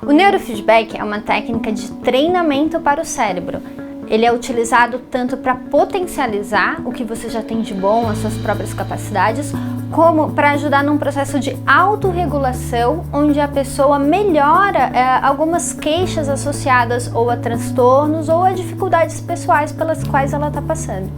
O neurofeedback é uma técnica de treinamento para o cérebro. Ele é utilizado tanto para potencializar o que você já tem de bom, as suas próprias capacidades, como para ajudar num processo de autorregulação, onde a pessoa melhora algumas queixas associadas ou a transtornos ou a dificuldades pessoais pelas quais ela está passando.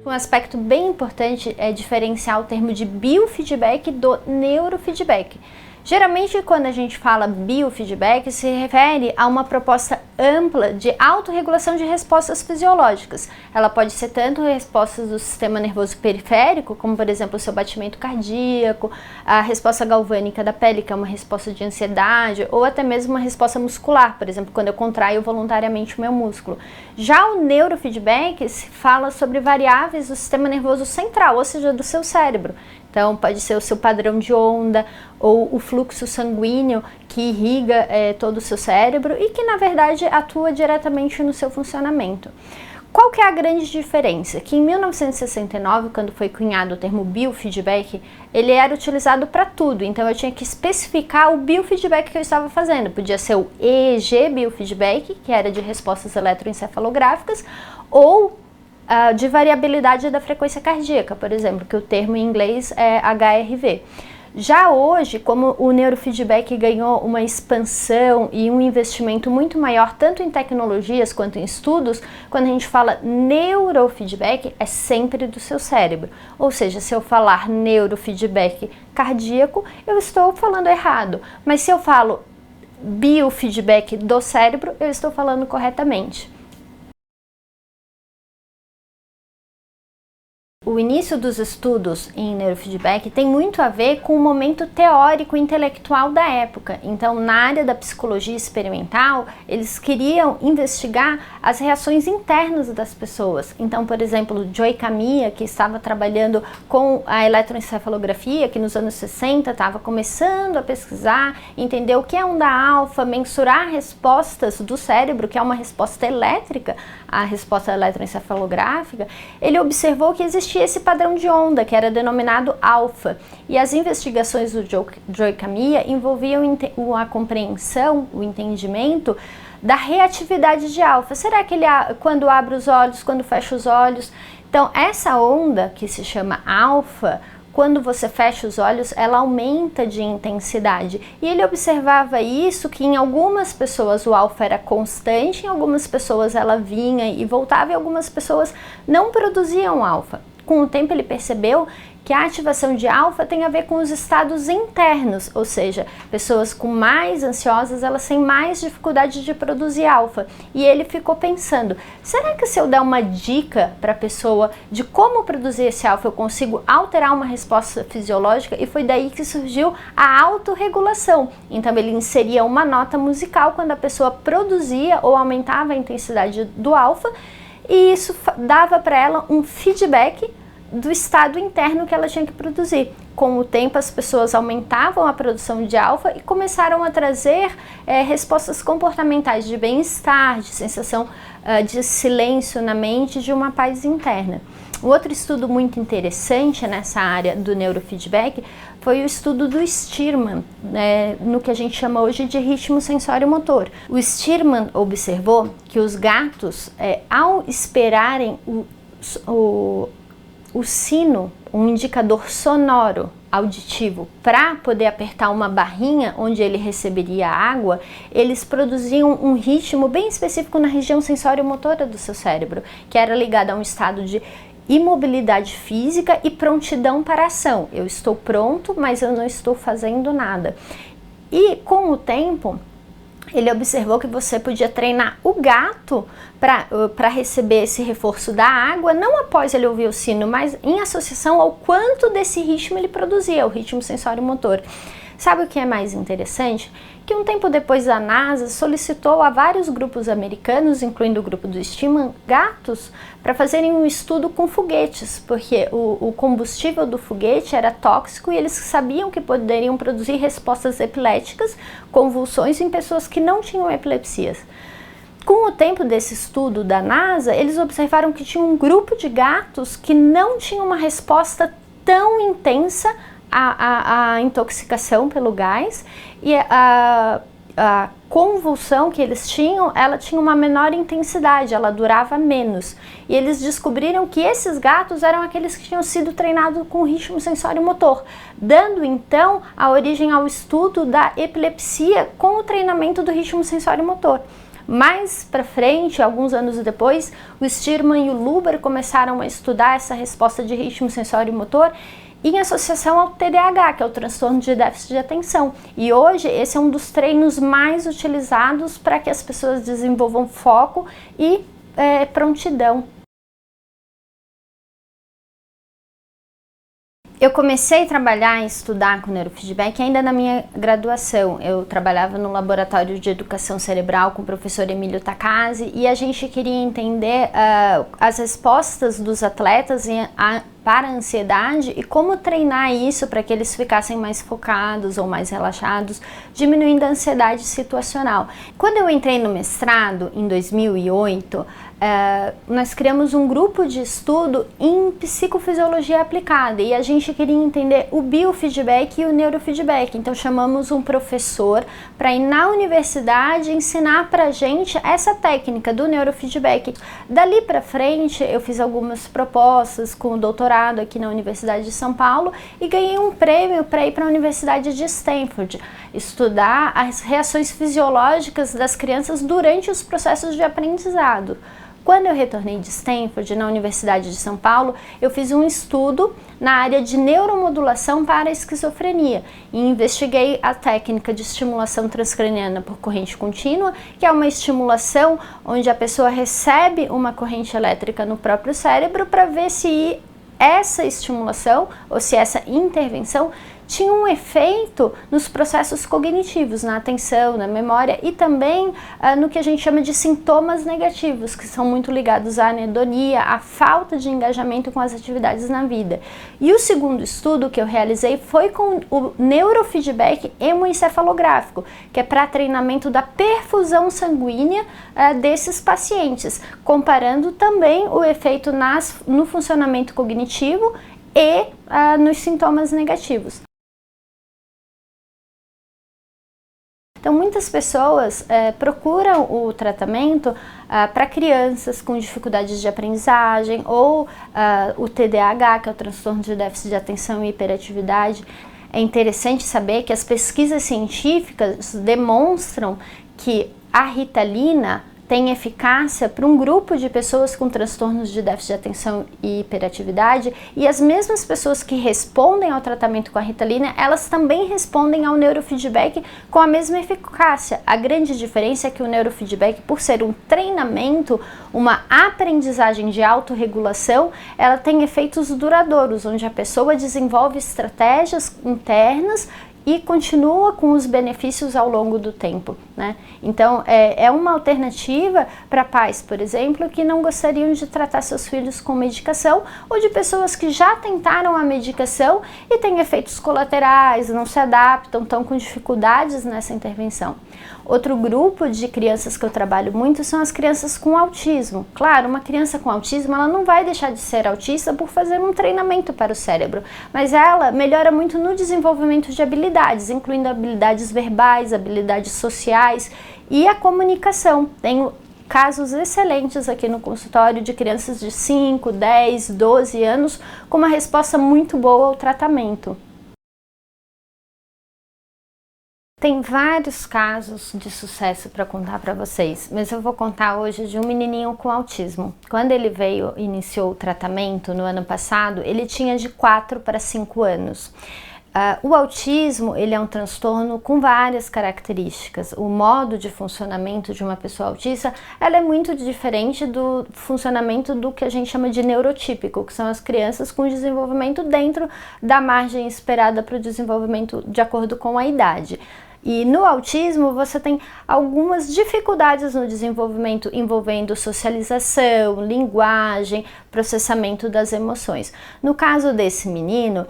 Um aspecto bem importante é diferenciar o termo de biofeedback do neurofeedback. Geralmente, quando a gente fala biofeedback, se refere a uma proposta ampla de autorregulação de respostas fisiológicas. Ela pode ser tanto respostas do sistema nervoso periférico, como por exemplo o seu batimento cardíaco, a resposta galvânica da pele, que é uma resposta de ansiedade, ou até mesmo uma resposta muscular, por exemplo, quando eu contraio voluntariamente o meu músculo. Já o neurofeedback se fala sobre variáveis do sistema nervoso central, ou seja, do seu cérebro. Então, pode ser o seu padrão de onda ou o fluxo sanguíneo que irriga todo o seu cérebro e que, na verdade, atua diretamente no seu funcionamento. Qual que é a grande diferença? Que em 1969, quando foi cunhado o termo biofeedback, ele era utilizado para tudo, então eu tinha que especificar o biofeedback que eu estava fazendo. Podia ser o EEG biofeedback, que era de respostas eletroencefalográficas, ou de variabilidade da frequência cardíaca, por exemplo, que o termo em inglês é HRV. Já hoje, como o neurofeedback ganhou uma expansão e um investimento muito maior, tanto em tecnologias quanto em estudos, quando a gente fala neurofeedback, é sempre do seu cérebro. Ou seja, se eu falar neurofeedback cardíaco, eu estou falando errado. Mas se eu falo biofeedback do cérebro, eu estou falando corretamente. O início dos estudos em neurofeedback tem muito a ver com o momento teórico e intelectual da época. Então, na área da psicologia experimental, eles queriam investigar as reações internas das pessoas. Então, por exemplo, Joe Kamiya, que estava trabalhando com a eletroencefalografia, que nos anos 60 estava começando a pesquisar, entender o que é onda alfa, mensurar respostas do cérebro, que é uma resposta elétrica, a resposta eletroencefalográfica, ele observou que existia esse padrão de onda, que era denominado alfa. E as investigações do Joe Kamiya envolviam a compreensão, o entendimento da reatividade de alfa. Será que ele, quando abre os olhos, quando fecha os olhos? Então, essa onda, que se chama alfa, quando você fecha os olhos, ela aumenta de intensidade. E ele observava isso, que em algumas pessoas o alfa era constante, em algumas pessoas ela vinha e voltava, e algumas pessoas não produziam alfa. Com o tempo ele percebeu que a ativação de alfa tem a ver com os estados internos, ou seja, pessoas com mais ansiosas, elas têm mais dificuldade de produzir alfa. E ele ficou pensando, será que se eu der uma dica para a pessoa de como produzir esse alfa, eu consigo alterar uma resposta fisiológica? E foi daí que surgiu a autorregulação. Então ele inseria uma nota musical quando a pessoa produzia ou aumentava a intensidade do alfa, e isso dava para ela um feedback do estado interno que ela tinha que produzir. Com o tempo, as pessoas aumentavam a produção de alfa e começaram a trazer respostas comportamentais de bem-estar, de sensação de silêncio na mente, de uma paz interna. Um outro estudo muito interessante nessa área do neurofeedback foi o estudo do Stearman, no que a gente chama hoje de ritmo sensório-motor. O Stearman observou que os gatos, ao esperarem o sino, um indicador sonoro auditivo, para poder apertar uma barrinha onde ele receberia água, eles produziam um ritmo bem específico na região sensório-motora do seu cérebro, que era ligado a um estado de imobilidade física e prontidão para a ação. Eu estou pronto, mas eu não estou fazendo nada. E com o tempo, ele observou que você podia treinar o gato para receber esse reforço da água, não após ele ouvir o sino, mas em associação ao quanto desse ritmo ele produzia, o ritmo sensório-motor. Sabe o que é mais interessante? Que um tempo depois a NASA solicitou a vários grupos americanos, incluindo o grupo do Stearman, gatos, para fazerem um estudo com foguetes, porque o combustível do foguete era tóxico e eles sabiam que poderiam produzir respostas epiléticas, convulsões em pessoas que não tinham epilepsias. Com o tempo desse estudo da NASA, eles observaram que tinha um grupo de gatos que não tinha uma resposta tão intensa a intoxicação pelo gás, e a convulsão que eles tinham, ela tinha uma menor intensidade, ela durava menos. E eles descobriram que esses gatos eram aqueles que tinham sido treinados com ritmo sensório-motor, dando então a origem ao estudo da epilepsia com o treinamento do ritmo sensório-motor. Mais para frente, alguns anos depois, o Stearman e o Luber começaram a estudar essa resposta de ritmo sensório-motor em associação ao TDAH, que é o transtorno de déficit de atenção. E hoje esse é um dos treinos mais utilizados para que as pessoas desenvolvam foco e prontidão. Eu comecei a trabalhar e estudar com neurofeedback ainda na minha graduação. Eu trabalhava no laboratório de educação cerebral com o professor Emílio Takase, e a gente queria entender as respostas dos atletas para a ansiedade e como treinar isso para que eles ficassem mais focados ou mais relaxados, diminuindo a ansiedade situacional. Quando eu entrei no mestrado, em 2008, nós criamos um grupo de estudo em psicofisiologia aplicada, e a gente queria entender o biofeedback e o neurofeedback. Então chamamos um professor para ir na universidade ensinar para a gente essa técnica do neurofeedback. Dali para frente eu fiz algumas propostas com o doutorado aqui na Universidade de São Paulo e ganhei um prêmio para ir para a Universidade de Stanford, estudar as reações fisiológicas das crianças durante os processos de aprendizado. Quando eu retornei de Stanford, na Universidade de São Paulo, eu fiz um estudo na área de neuromodulação para a esquizofrenia e investiguei a técnica de estimulação transcraniana por corrente contínua, que é uma estimulação onde a pessoa recebe uma corrente elétrica no próprio cérebro para ver se essa estimulação ou se essa intervenção tinha um efeito nos processos cognitivos, na atenção, na memória e também no que a gente chama de sintomas negativos, que são muito ligados à anedonia, à falta de engajamento com as atividades na vida. E o segundo estudo que eu realizei foi com o neurofeedback hemoencefalográfico, que é para treinamento da perfusão sanguínea desses pacientes, comparando também o efeito no funcionamento cognitivo e nos sintomas negativos. Então, muitas pessoas procuram o tratamento para crianças com dificuldades de aprendizagem ou o TDAH, que é o transtorno de déficit de atenção e hiperatividade. É interessante saber que as pesquisas científicas demonstram que a Ritalina tem eficácia para um grupo de pessoas com transtornos de déficit de atenção e hiperatividade, e as mesmas pessoas que respondem ao tratamento com a Ritalina, elas também respondem ao neurofeedback com a mesma eficácia. A grande diferença é que o neurofeedback, por ser um treinamento, uma aprendizagem de autorregulação, ela tem efeitos duradouros, onde a pessoa desenvolve estratégias internas e continua com os benefícios ao longo do tempo, né? Então, é uma alternativa para pais, por exemplo, que não gostariam de tratar seus filhos com medicação, ou de pessoas que já tentaram a medicação e têm efeitos colaterais, não se adaptam, estão com dificuldades nessa intervenção. Outro grupo de crianças que eu trabalho muito são as crianças com autismo. Claro, uma criança com autismo, ela não vai deixar de ser autista por fazer um treinamento para o cérebro, mas ela melhora muito no desenvolvimento de habilidades, incluindo habilidades verbais, habilidades sociais e a comunicação. Tenho casos excelentes aqui no consultório de crianças de 5, 10, 12 anos com uma resposta muito boa ao tratamento. Tem vários casos de sucesso para contar para vocês, mas eu vou contar hoje de um menininho com autismo. Quando ele iniciou o tratamento no ano passado, ele tinha de 4 para 5 anos. O autismo, ele é um transtorno com várias características. O modo de funcionamento de uma pessoa autista, ela é muito diferente do funcionamento do que a gente chama de neurotípico, que são as crianças com desenvolvimento dentro da margem esperada para o desenvolvimento de acordo com a idade. E no autismo você tem algumas dificuldades no desenvolvimento envolvendo socialização, linguagem, processamento das emoções. No caso desse menino,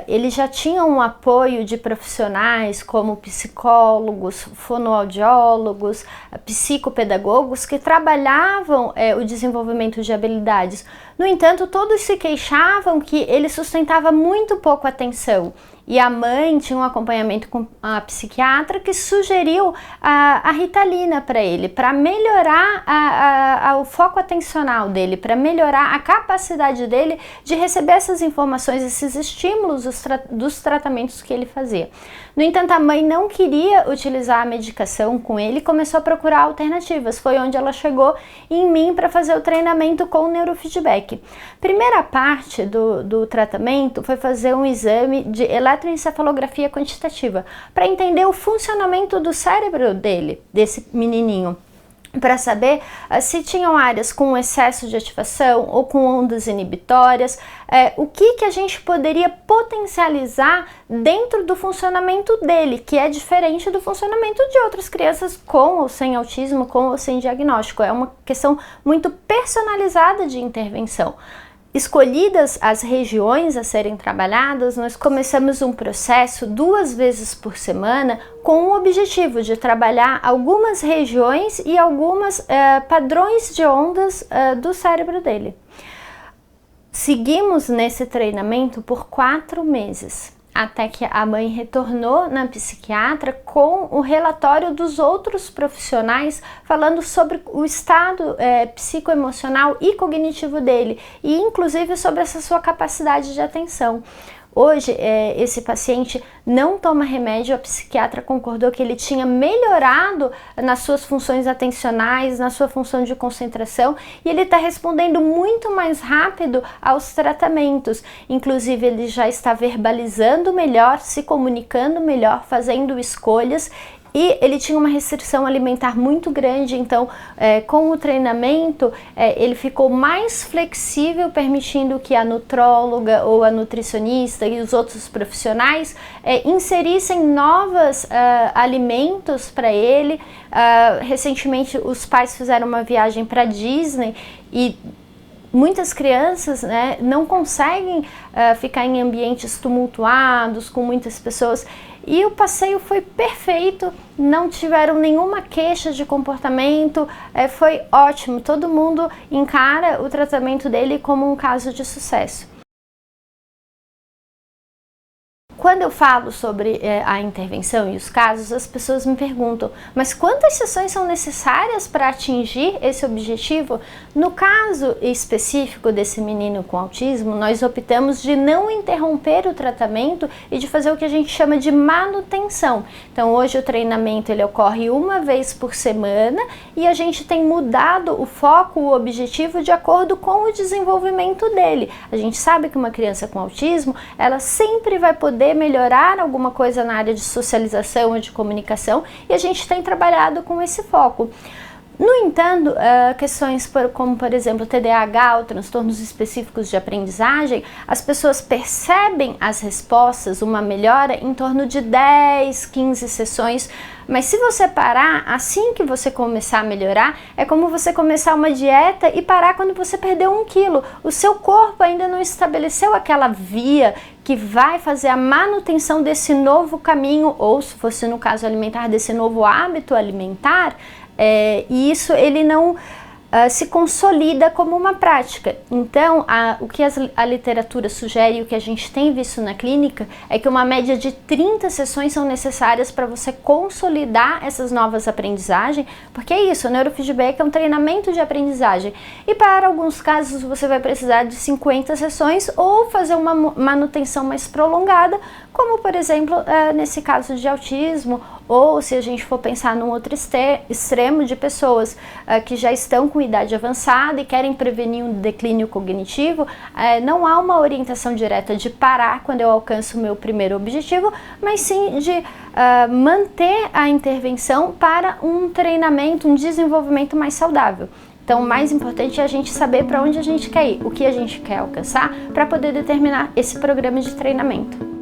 ele já tinha um apoio de profissionais como psicólogos, fonoaudiólogos, psicopedagogos que trabalhavam o desenvolvimento de habilidades. No entanto, todos se queixavam que ele sustentava muito pouco atenção. E a mãe tinha um acompanhamento com a psiquiatra que sugeriu a Ritalina para ele, para melhorar o foco atencional dele, para melhorar a capacidade dele de receber essas informações, esses estímulos dos tratamentos que ele fazia. No entanto, a mãe não queria utilizar a medicação com ele e começou a procurar alternativas. Foi onde ela chegou em mim para fazer o treinamento com o neurofeedback. Primeira parte do tratamento foi fazer um exame de eletroencefalografia quantitativa para entender o funcionamento do cérebro desse menininho, para saber se tinham áreas com excesso de ativação ou com ondas inibitórias, o que a gente poderia potencializar dentro do funcionamento dele, que é diferente do funcionamento de outras crianças com ou sem autismo, com ou sem diagnóstico. É uma questão muito personalizada de intervenção. Escolhidas as regiões a serem trabalhadas, nós começamos um processo 2 vezes por semana com o objetivo de trabalhar algumas regiões e alguns padrões de ondas do cérebro dele. Seguimos nesse treinamento por 4 meses. Até que a mãe retornou na psiquiatra com o relatório dos outros profissionais falando sobre o estado psicoemocional e cognitivo dele e inclusive sobre essa sua capacidade de atenção. Hoje, esse paciente não toma remédio, a psiquiatra concordou que ele tinha melhorado nas suas funções atencionais, na sua função de concentração, e ele está respondendo muito mais rápido aos tratamentos. Inclusive, ele já está verbalizando melhor, se comunicando melhor, fazendo escolhas. E ele tinha uma restrição alimentar muito grande, então com o treinamento ele ficou mais flexível, permitindo que a nutróloga ou a nutricionista e os outros profissionais inserissem novos alimentos para ele. Recentemente os pais fizeram uma viagem para Disney e muitas crianças não conseguem ficar em ambientes tumultuados, com muitas pessoas, e o passeio foi perfeito, não tiveram nenhuma queixa de comportamento, foi ótimo, todo mundo encara o tratamento dele como um caso de sucesso. Quando eu falo sobre a intervenção e os casos, as pessoas me perguntam, mas quantas sessões são necessárias para atingir esse objetivo? No caso específico desse menino com autismo, nós optamos de não interromper o tratamento e de fazer o que a gente chama de manutenção. Então hoje o treinamento ele ocorre 1 vez por semana e a gente tem mudado o foco, o objetivo de acordo com o desenvolvimento dele. A gente sabe que uma criança com autismo, ela sempre vai poder melhorar alguma coisa na área de socialização ou de comunicação e a gente tem trabalhado com esse foco. No entanto, questões como, por exemplo, TDAH ou transtornos específicos de aprendizagem, as pessoas percebem as respostas, uma melhora em torno de 10, 15 sessões, mas se você parar, assim que você começar a melhorar, é como você começar uma dieta e parar quando você perdeu 1 quilo. O seu corpo ainda não estabeleceu aquela via que vai fazer a manutenção desse novo caminho, ou se fosse no caso alimentar, desse novo hábito alimentar, e isso ele não se consolida como uma prática. Então, o que a literatura sugere e o que a gente tem visto na clínica é que uma média de 30 sessões são necessárias para você consolidar essas novas aprendizagens, porque é isso, o neurofeedback é um treinamento de aprendizagem. E para alguns casos você vai precisar de 50 sessões ou fazer uma manutenção mais prolongada, como por exemplo nesse caso de autismo, ou se a gente for pensar num outro extremo de pessoas que já estão com idade avançada e querem prevenir um declínio cognitivo, não há uma orientação direta de parar quando eu alcanço o meu primeiro objetivo, mas sim de manter a intervenção para um treinamento, um desenvolvimento mais saudável. Então, o mais importante é a gente saber para onde a gente quer ir, o que a gente quer alcançar, para poder determinar esse programa de treinamento.